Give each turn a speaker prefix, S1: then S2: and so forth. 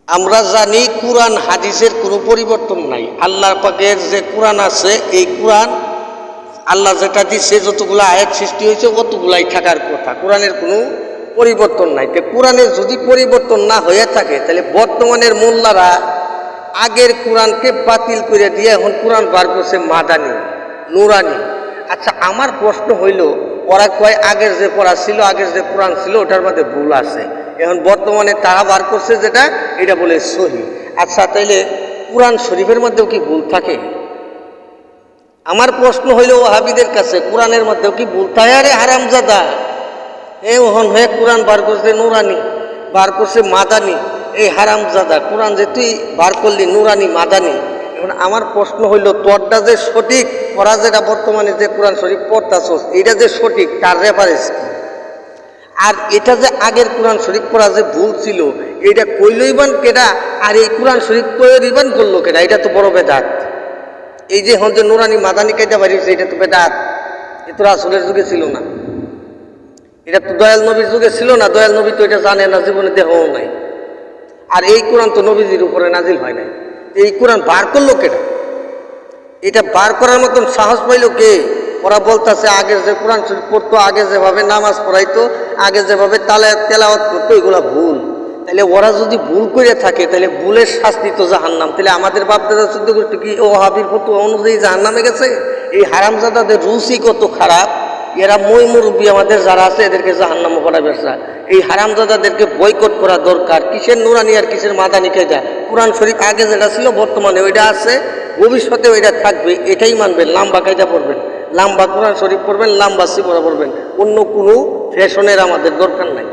S1: আমরা জানি কুরআন হাদিসের কোনো পরিবর্তন নাই। আল্লাহ পাকের যে কুরআন আছে, এই কুরআন আল্লাহ যেটা দিচ্ছে, যতগুলো আয়াত সৃষ্টি হয়েছে অতগুলাই থাকার কথা। কোরআনের কোনো পরিবর্তন নাই। তো কোরআনের যদি পরিবর্তন না হয়ে থাকে, তাহলে বর্তমানের মোল্লারা আগের কোরআনকে বাতিল করে দিয়ে এখন কোরআন বার করছে মাদানি, নুরানি। আচ্ছা, আমার প্রশ্ন হইল, ওরা কয় আগের যে পড়া ছিল, আগের যে কোরআন ছিল ওটার মধ্যে ভুল আছে, এখন বর্তমানে তারা বার করছে যেটা, এটা বলে সহি। আচ্ছা, তাইলে কোরআন শরীফের মধ্যেও কি ভুল থাকে? আমার প্রশ্ন হইল ওয়াহাবীদের কাছে, কোরআনের মধ্যেও কি ভুল থাকে? আরে হারামজাদা, ওহন হয়ে কোরআন বার করছে নুরানি, বার করছে মাদানি। এই হারামজাদা, কোরআন যে তুই বার করলি নুরানি মাদানি, এখন আমার প্রশ্ন হইল, তোরটা যে সঠিক, ওরা যেটা বর্তমানে যে কোরআন শরীফ পড়তাছস, এটা যে সঠিক, তার রেফারেন্স কি? আর এটা যে আগের কোরআন শরীফ পড়া যে ভুল ছিল, এটা কইলইবান কেডা? আর এই কোরআন শরীফ তৈরিবান করলো কেডা? এটা তো বড় বেদাত। এই যে হন যে নুরানি মাদানি কেটে বাড়িয়েছে, এটা তো বেদাত। এ তো রাসূলের যুগে ছিল না, এটা তো দয়াল নবীর যুগে ছিল না। দয়াল নবী তো এটা জানে না, জীবনে দেহও নাই। আর এই কোরআন তো নবীজির উপরে নাজিল হয় নাই। এই কোরআন বার করলো কেডা? এটা বার করার মতন সাহস পাইল কে? ওরা বলতেছে আগের যে কোরআন শরীফ পড়তো, আগে যেভাবে নামাজ পড়াইতো, আগে যেভাবে তেলাওয়াত করতো, এগুলা ভুল। তাহলে ওরা যদি ভুল করে থাকে, তাহলে ভুলের শাস্তি তো জাহান্নাম। তাহলে আমাদের বাপদাদা চোদ্দ গোষ্ঠী কি ওয়াহাবীর ফতোয়া অনুযায়ী জাহান্নামে গেছে? এই হারামজাদাদের রুচি কত খারাপ! এরা মই মুরব্বী আমাদের যারা আছে, এদেরকে জাহান্নামে পড়াবে। এই হারামজাদাদেরকে বয়কট করা দরকার। কিসের নুরানি আর কিসের মাদানি কায়দা? কোরআন শরীফ আগে যেটা ছিল বর্তমানে ওইটা আছে, ভবিষ্যতে ওইটা থাকবে, এটাই মানবেন। লাম্বা কায়দা পড়বেন, লাম্বা কোরআন শরীফ পড়বেন, লাম্বা সিপরা পড়বেন, অন্য কোনো ফ্যাশনের আমাদের দরকার নাই।